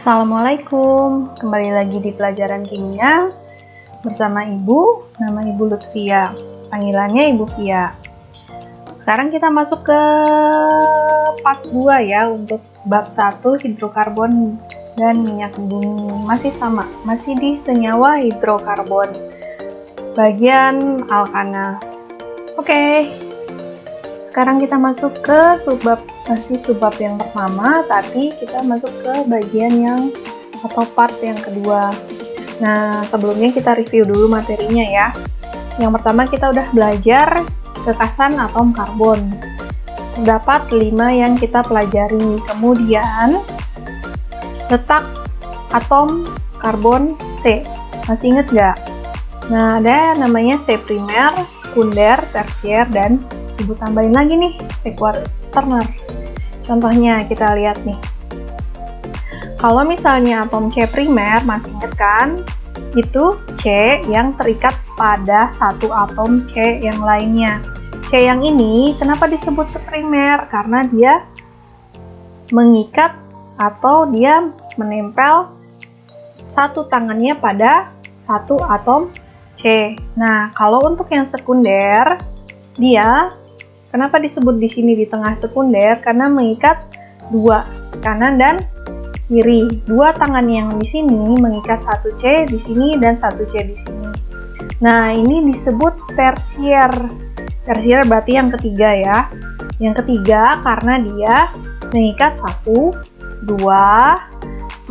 Assalamualaikum, kembali lagi di pelajaran kimia bersama Ibu, nama Ibu Lutfia, panggilannya Ibu Fia. Sekarang kita masuk ke part 2 ya, untuk bab 1 hidrokarbon dan minyak bumi. Masih sama, masih di senyawa hidrokarbon, bagian alkana. Oke, sekarang kita masuk ke subbab, masih subbab yang pertama, tapi kita masuk ke bagian yang atau part yang kedua. Nah, sebelumnya kita review dulu materinya ya. Yang pertama kita udah belajar kekasan atom karbon. Terdapat 5 yang kita pelajari. Kemudian letak atom karbon C. Masih inget nggak? Nah, ada namanya C primer, sekunder, tersier, dan Ibu tambahin lagi nih, C kuaterner. Contohnya kita lihat nih. Kalau misalnya atom C primer, masih ingat kan? Itu C yang terikat pada satu atom C yang lainnya. C yang ini kenapa disebut primer? Karena dia mengikat atau dia menempel satu tangannya pada satu atom C. Nah, kalau untuk yang sekunder, dia kenapa disebut di sini di tengah sekunder? Karena mengikat dua, kanan dan kiri. Dua tangan yang di sini mengikat satu C di sini dan satu C di sini. Nah, ini disebut tersier. Tersier berarti yang ketiga ya. Yang ketiga karena dia mengikat 1, 2,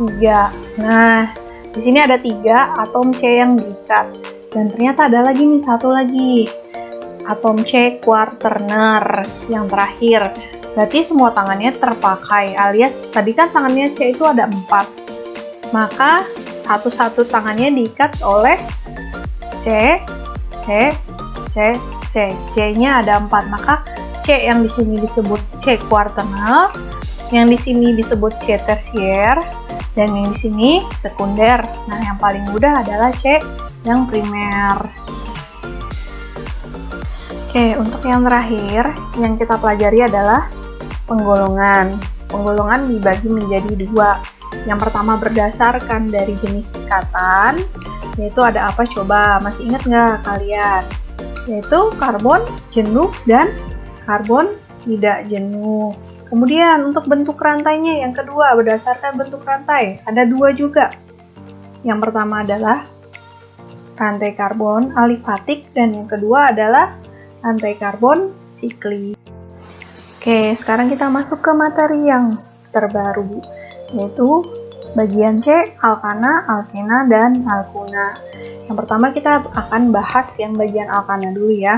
3. Nah, di sini ada 3 atom C yang diikat. Dan ternyata ada lagi nih, satu lagi. Atom C kuaterner yang terakhir. Berarti semua tangannya terpakai, alias tadi kan tangannya C itu ada 4. Maka satu-satu tangannya diikat oleh C, C, C, C. C-nya ada 4. Maka C yang di sini disebut C kuaterner, yang di sini disebut C tersier, dan yang di sini sekunder. Nah, yang paling mudah adalah C yang primer. Oke, untuk yang terakhir yang kita pelajari adalah penggolongan. Penggolongan dibagi menjadi 2. Yang pertama berdasarkan dari jenis ikatan, yaitu ada apa coba? Masih ingat nggak kalian? Yaitu karbon jenuh dan karbon tidak jenuh. Kemudian untuk bentuk rantainya yang kedua berdasarkan bentuk rantai, ada 2 juga. Yang pertama adalah rantai karbon alifatik dan yang kedua adalah rantai karbon siklik. Oke, sekarang kita masuk ke materi yang terbaru, yaitu bagian C, alkana, alkena, dan alkuna. Yang pertama kita akan bahas yang bagian alkana dulu ya.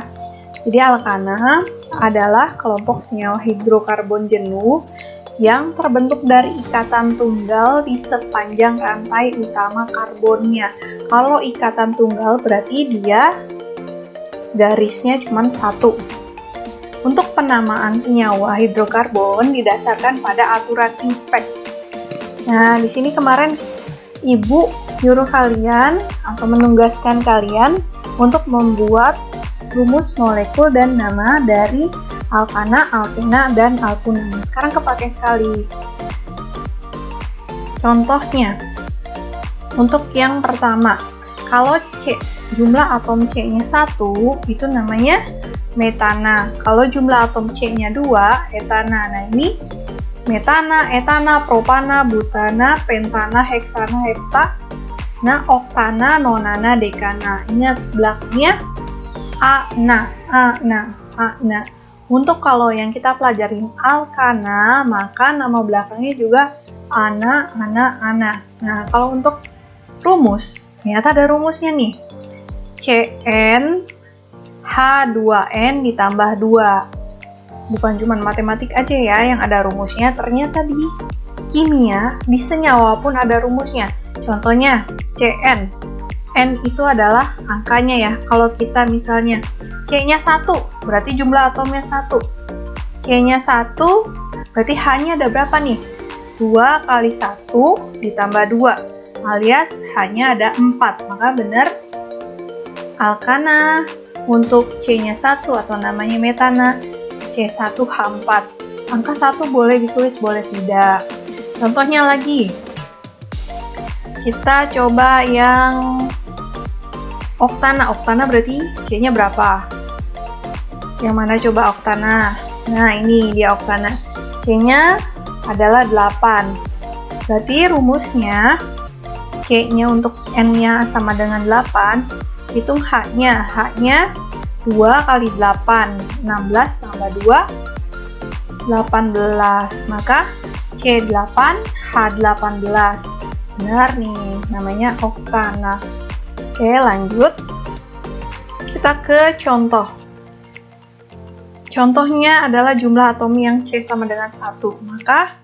Jadi alkana adalah kelompok senyawa hidrokarbon jenuh yang terbentuk dari ikatan tunggal di sepanjang rantai utama karbonnya. Kalau ikatan tunggal berarti dia garisnya cuma 1. Untuk penamaan senyawa hidrokarbon didasarkan pada aturan IPEC. Nah, di sini kemarin Ibu nyuruh kalian atau menugaskan kalian untuk membuat rumus molekul dan nama dari alkana, alkena, dan alkuna. Sekarang kepake sekali. Contohnya, untuk yang pertama, kalau C jumlah atom C-nya 1, itu namanya metana. Kalau jumlah atom C-nya 2, etana. Nah, ini metana, etana, propana, butana, pentana, heksana, heptana, oktana, nonana, dekana. Ingat belakangnya ana, ana, ana. Untuk kalau yang kita pelajarin alkana, maka nama belakangnya juga ana, ana, ana. Nah, kalau untuk rumus, ternyata ada rumusnya nih. Cn H2n ditambah 2. Bukan cuma matematik aja ya yang ada rumusnya, ternyata di kimia, di senyawa pun ada rumusnya. Contohnya Cn. N itu adalah angkanya ya. Kalau kita misalnya C-nya 1, berarti jumlah atomnya 1. C-nya 1, berarti H-nya ada berapa nih? 2 kali 1 ditambah 2, alias H-nya ada 4. Maka benar alkana. Untuk C-nya 1 atau namanya metana, C1H4. Angka 1 boleh ditulis, boleh tidak. Contohnya lagi, Kita coba yang oktana. Oktana berarti C-nya berapa? Yang mana coba oktana? Nah, ini dia oktana. C-nya adalah 8. Berarti rumusnya C-nya untuk N-nya sama dengan 8. Hitung H-nya. H-nya 2 kali 8. 16 tambah 2. 18. Maka C8 H18. Benar nih, namanya oktana. Oke, lanjut. Kita ke contoh. Contohnya adalah jumlah atom yang C sama dengan 1. Maka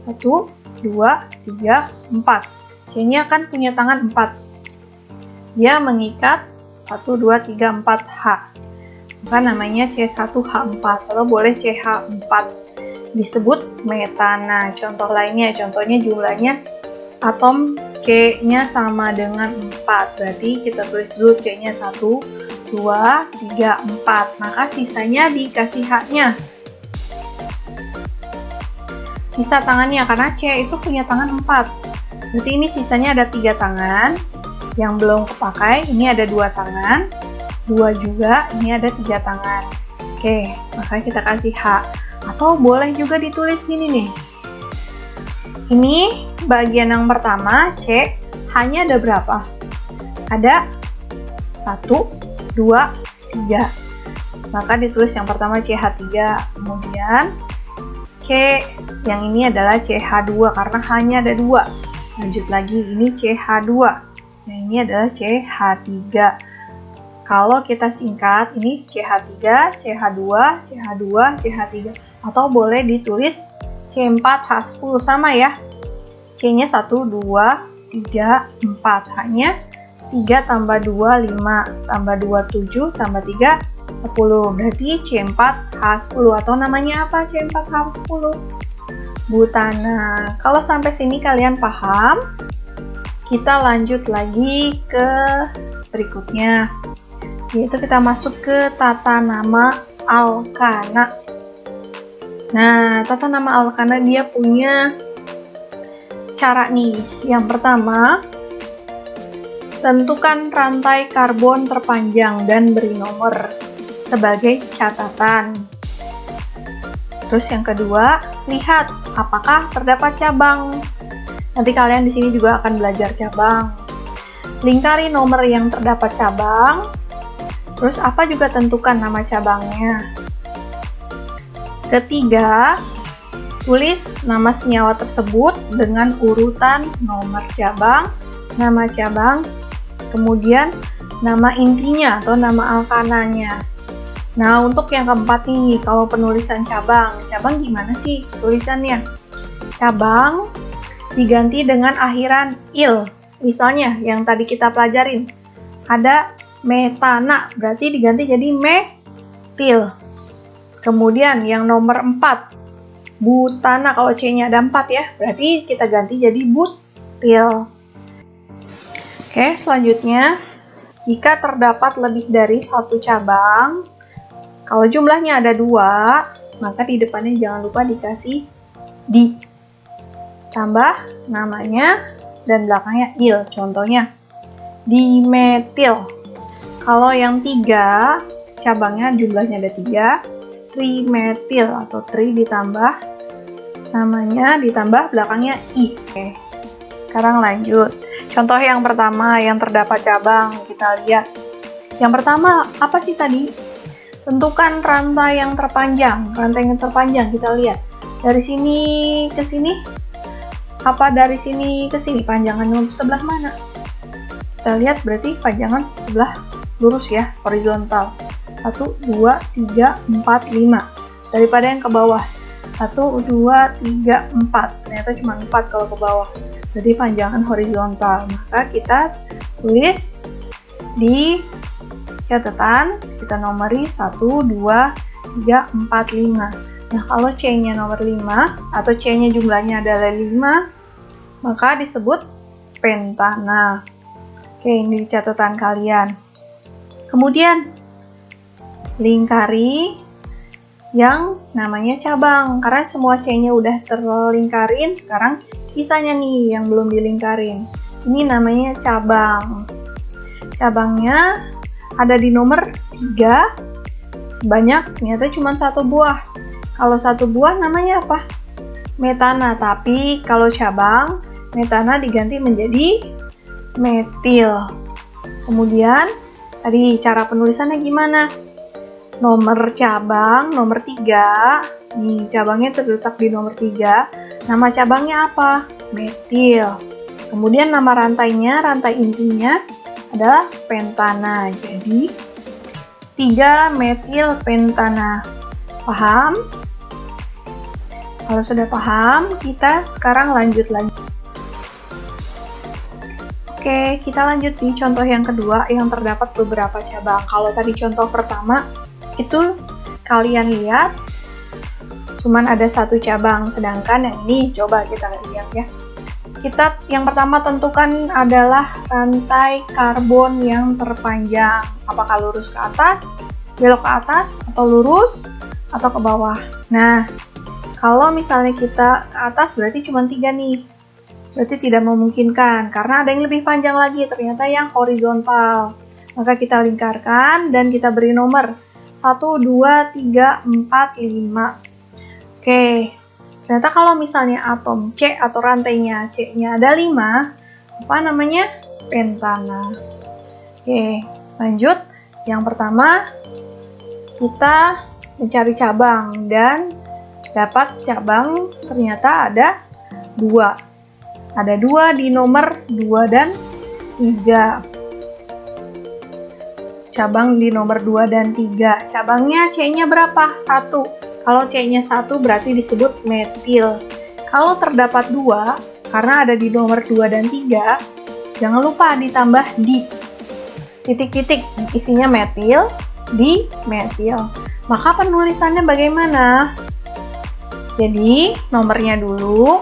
1, 2, 3, 4. C-nya kan punya tangan 4. Dia mengikat 1, 2, 3, 4 H. Maka namanya C1H4 atau boleh CH4. Disebut metana. Contoh lainnya, contohnya jumlahnya atom C-nya sama dengan 4. Berarti kita tulis dulu C-nya 1, 2, 3, 4. Maka sisanya dikasih H-nya. Sisa tangannya, karena C itu punya tangan 4. Berarti ini sisanya ada 3 tangan. Yang belum kepakai, ini ada 2 tangan. 2 juga, ini ada 3 tangan. Oke, maka kita kasih H. Atau boleh juga ditulis gini nih. Ini bagian yang pertama, C, H-nya ada berapa? Ada 1, 2, 3. Maka ditulis yang pertama CH3. Kemudian C yang ini adalah CH2 karena H-nya ada 2. Lanjut lagi, ini CH2. Nah, ini adalah CH3. Kalau kita singkat, ini CH3, CH2, CH2, CH3. Atau boleh ditulis C4H10, sama ya. C-nya 1, 2, 3, 4. H-nya 3 tambah 2, 5. Tambah 2, 7. Tambah 3, 10. Berarti C4H10. Atau namanya apa C4H10? Butana. Kalau sampai sini kalian paham, kita lanjut lagi ke berikutnya. Yaitu kita masuk ke tata nama alkana. Nah, tata nama alkana dia punya cara nih. Yang pertama, tentukan rantai karbon terpanjang dan beri nomor sebagai catatan. Terus yang kedua, lihat apakah terdapat cabang. Nanti kalian di sini juga akan belajar cabang. Lingkari nomor yang terdapat cabang. Terus apa juga tentukan nama cabangnya. Ketiga, tulis nama senyawa tersebut dengan urutan nomor cabang, nama cabang, kemudian nama intinya atau nama alkananya. Nah, untuk yang keempat nih, kalau penulisan cabang gimana sih tulisannya? Cabang diganti dengan akhiran il. Misalnya, yang tadi kita pelajarin, ada metana, berarti diganti jadi metil. Kemudian yang nomor 4, butana, kalau C-nya ada 4 ya, berarti kita ganti jadi butil. Oke, selanjutnya, jika terdapat lebih dari 1 cabang, kalau jumlahnya ada 2, maka di depannya jangan lupa dikasih di. Tambah namanya dan belakangnya il. Contohnya, dimetil. Kalau yang 3, cabangnya jumlahnya ada 3, trimetil atau tri ditambah namanya ditambah belakangnya i. Oke. Sekarang lanjut. Contoh yang pertama yang terdapat cabang, kita lihat. Yang pertama, apa sih tadi? Tentukan rantai yang terpanjang. Rantai yang terpanjang kita lihat. Dari sini ke sini. Apa dari sini ke sini? Panjangan sebelah mana? Kita lihat berarti panjangan sebelah lurus ya, horizontal. 1, 2, 3, 4, 5. Daripada yang ke bawah. 1, 2, 3, 4. Ternyata cuma 4 kalau ke bawah. Jadi panjangan horizontal. Maka kita tulis di catatan, kita nomori 1, 2, 3, 4, 5. Nah, kalau C-nya nomor 5 atau C-nya jumlahnya adalah 5, maka disebut pentana. Oke, ini catatan kalian. Kemudian lingkari yang namanya cabang. Karena semua C-nya udah terlingkarin, sekarang sisanya nih yang belum dilingkarin. Ini namanya cabang. Cabangnya ada di nomor 3, sebanyak ternyata cuma 1 buah. Kalau 1 buah namanya apa? Metana. Tapi kalau cabang, metana diganti menjadi metil. Kemudian tadi cara penulisannya gimana? Nomor cabang, nomor 3. Nih, cabangnya terletak di nomor 3. Nama cabangnya apa? Metil. Kemudian nama rantainya, rantai intinya adalah pentana. Jadi 3 metil pentana. Paham? Kalau sudah paham, kita sekarang lanjut lagi. Oke, kita lanjut di contoh yang kedua yang terdapat beberapa cabang. Kalau tadi contoh pertama itu kalian lihat cuman ada 1 cabang, sedangkan yang ini coba kita lihat ya. Kita yang pertama tentukan adalah rantai karbon yang terpanjang. Apakah lurus ke atas, belok ke atas, atau lurus, atau ke bawah. Nah, kalau misalnya kita ke atas berarti cuma 3 nih. Berarti tidak memungkinkan, karena ada yang lebih panjang lagi, ternyata yang horizontal. Maka kita lingkarkan dan kita beri nomor 1, 2, 3, 4, 5. Oke, ternyata kalau misalnya atom C atau rantainya C-nya ada 5, apa namanya? Pentana. Oke, lanjut. Yang pertama, kita mencari cabang dan dapat cabang ternyata ada 2. Ada 2 di nomor 2 dan 3. Cabang di nomor 2 dan 3. Cabangnya C-nya berapa? 1. Kalau C-nya 1 berarti disebut metil. Kalau terdapat 2, karena ada di nomor 2 dan 3, jangan lupa ditambah di. Titik-titik, isinya metil, di metil. Maka penulisannya bagaimana? Jadi, nomornya dulu.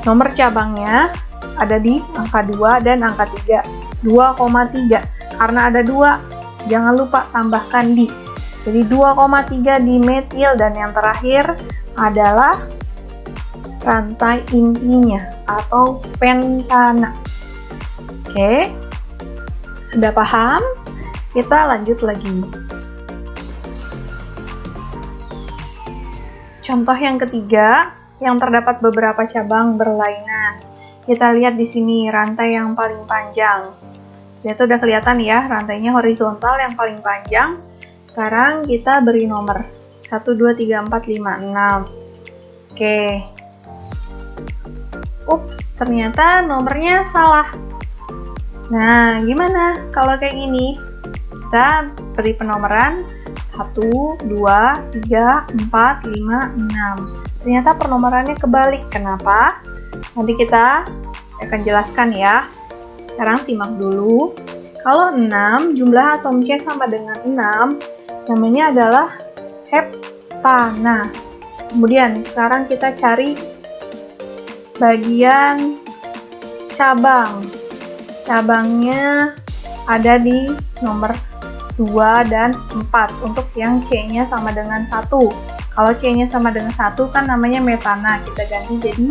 Nomor cabangnya ada di angka 2 dan angka 3. 2,3. Karena ada 2, jangan lupa tambahkan di. Jadi 2,3 di metil dan yang terakhir adalah rantai intinya atau pentana. Oke. Sudah paham? Kita lanjut lagi. Contoh yang ketiga, yang terdapat beberapa cabang berlainan. Kita lihat di sini rantai yang paling panjang. Itu udah kelihatan ya, rantainya horizontal yang paling panjang. Sekarang kita beri nomor 1, 2, 3, 4, 5, 6. Oke. Ups, ternyata nomornya salah. Nah, gimana kalau kayak gini? Kita beri penomoran 1, 2, 3, 4, 5, 6. Ternyata penomorannya kebalik. Kenapa? Nanti kita akan jelaskan ya. Sekarang simak dulu. Kalau 6, jumlah atom C sama dengan 6, namanya adalah heptana. Kemudian sekarang kita cari bagian cabang. Cabangnya ada di nomor 2 dan 4 untuk yang C-nya sama dengan 1. Kalau C-nya sama dengan 1 kan namanya metana, kita ganti jadi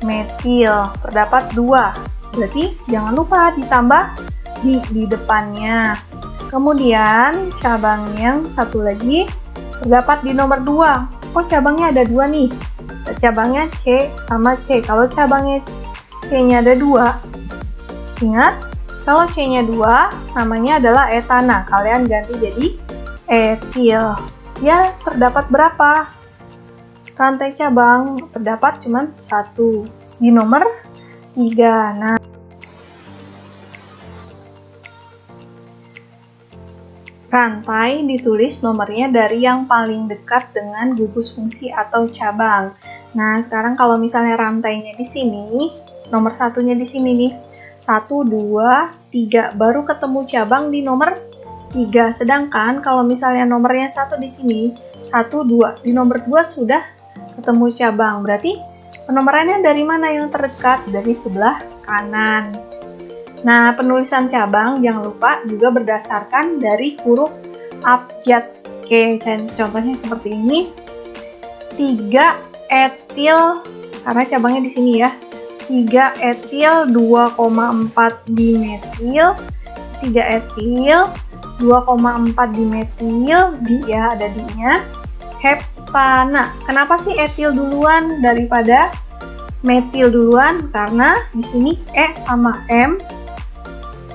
metil. Terdapat 2, berarti jangan lupa ditambah di depannya. Kemudian cabang yang satu lagi terdapat di nomor 2. Oh, cabangnya ada 2 nih. Cabangnya C sama C. Kalau cabangnya C-nya ada 2, ingat, kalau C-nya 2, namanya adalah etana. Kalian ganti jadi etil. Ya, terdapat berapa? Rantai cabang terdapat cuma 1 di nomor 3. Nah, rantai ditulis nomornya dari yang paling dekat dengan gugus fungsi atau cabang. Nah, sekarang kalau misalnya rantainya di sini, nomor satunya di sini nih, 1, 2, 3, baru ketemu cabang di nomor 3. Sedangkan kalau misalnya nomornya 1 di sini, 1, 2, di nomor 2 sudah ketemu cabang. Berarti penomorannya dari mana yang terdekat? Dari sebelah kanan. Nah, penulisan cabang jangan lupa juga berdasarkan dari huruf abjad. Oke, contohnya seperti ini. 3 etil, karena cabangnya di sini ya. 3 etil 2,4 dimetil, 3 etil 2,4 dimetil, dia ada D-nya, heptana. Kenapa sih etil duluan daripada metil duluan? Karena di sini E sama M,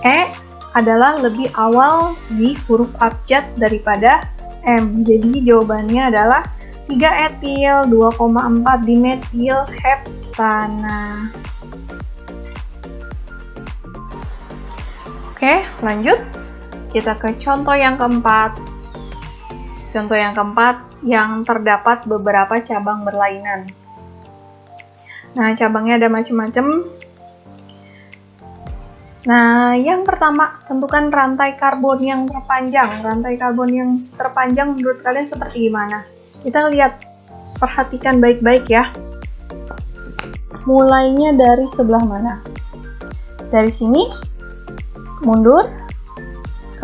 E adalah lebih awal di huruf abjad daripada M. Jadi jawabannya adalah 3 etil 2,4 dimetil heptana. Oke, lanjut. Kita ke contoh yang keempat. Contoh yang keempat yang terdapat beberapa cabang berlainan. Nah, cabangnya ada macam-macam. Nah, yang pertama, tentukan rantai karbon yang terpanjang. Rantai karbon yang terpanjang menurut kalian seperti gimana? Kita lihat, perhatikan baik-baik ya. Mulainya dari sebelah mana? Dari sini, mundur,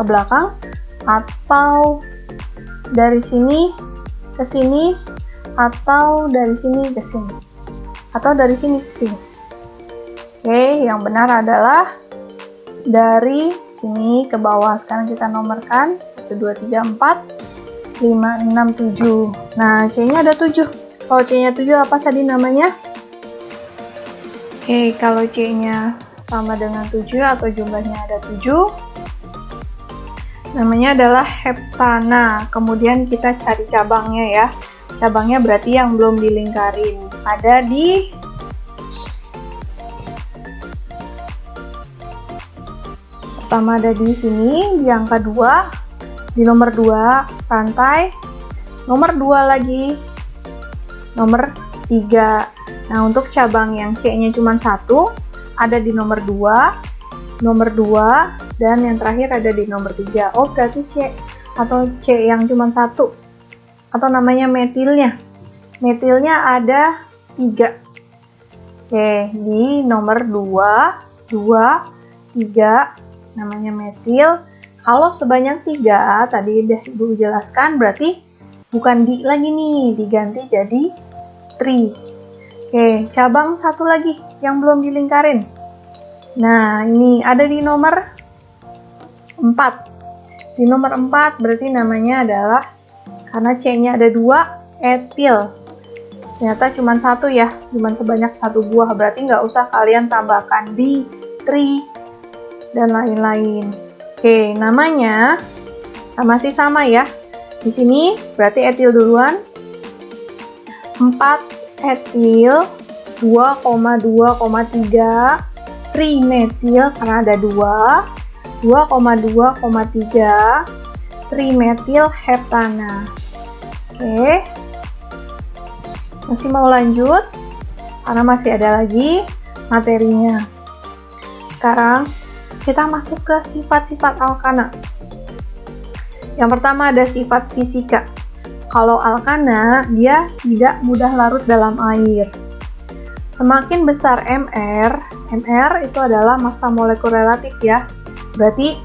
ke belakang, atau dari sini ke sini, atau dari sini ke sini, atau dari sini ke sini. Oke, yang benar adalah dari sini ke bawah. Sekarang kita nomorkan 1, 2, 3, 4, 5, 6, 7. Nah, C-nya ada 7. Kalau C-nya 7 apa tadi namanya? Oke, kalau C-nya sama dengan 7 atau jumlahnya ada 7, namanya adalah heptana. Kemudian kita cari cabangnya ya. Cabangnya berarti yang belum dilingkarin. Ada di pertama ada di sini, di angka 2, di nomor 2 rantai, nomor 2 lagi, nomor 3. Nah, untuk cabang yang C-nya cuma 1, ada di nomor 2, dan yang terakhir ada di nomor 3. Oh, berarti C atau C yang cuma 1, atau namanya metilnya. Metilnya ada 3. Oke, di nomor 2, 3, namanya metil. Kalau sebanyak 3, tadi udah Ibu jelaskan, berarti bukan di lagi nih, diganti jadi tri. Oke, cabang satu lagi yang belum dilingkarin. Nah, ini ada di nomor 4. Di nomor 4 berarti namanya adalah, karena C-nya ada 2, etil. Ternyata cuma 1 ya, cuma sebanyak 1 buah, berarti nggak usah kalian tambahkan di, tri, dan lain-lain. Oke, namanya masih sama ya. Di sini berarti etil duluan. 4 etil 2,2,3 trimetil karena ada 2,2,3 trimetil heptana. Oke. Masih mau lanjut? Karena masih ada lagi materinya. Sekarang kita masuk ke sifat-sifat alkana. Yang pertama ada sifat fisika. Kalau alkana, dia tidak mudah larut dalam air. Semakin besar Mr itu adalah massa molekul relatif ya. Berarti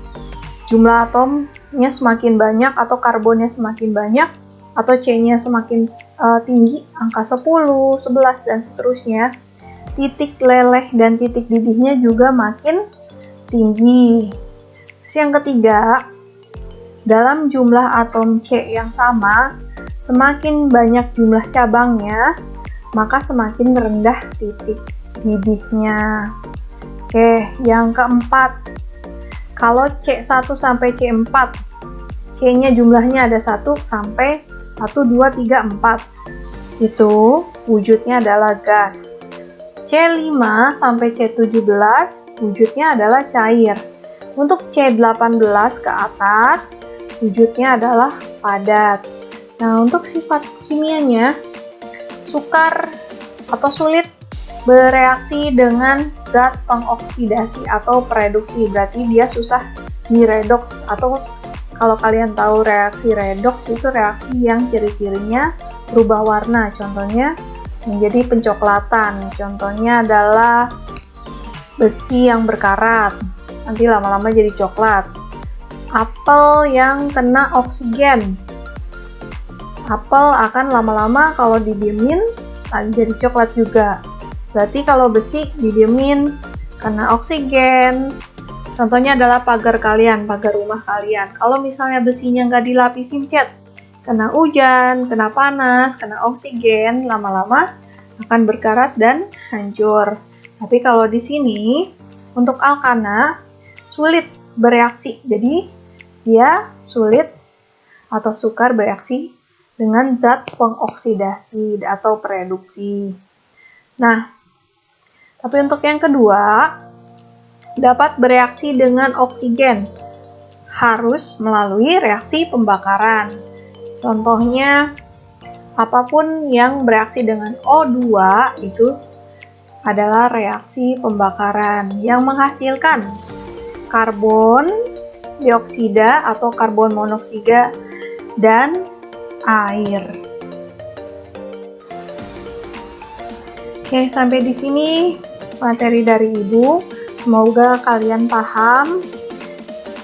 jumlah atomnya semakin banyak atau karbonnya semakin banyak, atau C-nya semakin tinggi, angka 10, 11, dan seterusnya. Titik leleh dan titik didihnya juga makin tinggi. Terus yang ketiga, dalam jumlah atom C yang sama, semakin banyak jumlah cabangnya, maka semakin rendah titik didihnya. Oke, yang keempat, kalau C1 sampai C4, C-nya jumlahnya ada 1 sampai 1, 2, 3, 4. Itu wujudnya adalah gas. C5 sampai C17 wujudnya adalah cair. Untuk C18 ke atas wujudnya adalah padat. Nah, untuk sifat kimianya, sukar atau sulit bereaksi dengan zat pengoksidasi atau pereduksi. Berarti dia susah diredoks, atau kalau kalian tahu reaksi redoks itu reaksi yang ciri-cirinya berubah warna. Contohnya menjadi pencoklatan. Contohnya adalah besi yang berkarat, nanti lama-lama jadi coklat. Apel yang kena oksigen, apel akan lama-lama kalau didiemin jadi coklat juga. Berarti kalau besi didiemin, kena oksigen. Contohnya adalah pagar kalian, pagar rumah kalian. Kalau misalnya besinya nggak dilapisin cat, kena hujan, kena panas, kena oksigen, lama-lama akan berkarat dan hancur. Tapi kalau di sini, untuk alkana, sulit bereaksi. Jadi, dia sulit atau sukar bereaksi dengan zat pengoksidasi atau pereduksi. Nah, tapi untuk yang kedua, dapat bereaksi dengan oksigen. Harus melalui reaksi pembakaran. Contohnya, apapun yang bereaksi dengan O2 itu adalah reaksi pembakaran yang menghasilkan karbon dioksida atau karbon monoksida dan air. Oke, sampai di sini materi dari Ibu. Semoga kalian paham.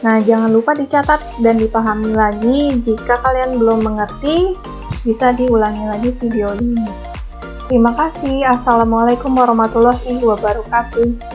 Nah, jangan lupa dicatat dan dipahami lagi. Jika kalian belum mengerti, bisa diulangi lagi video ini. Terima kasih. Assalamualaikum warahmatullahi wabarakatuh.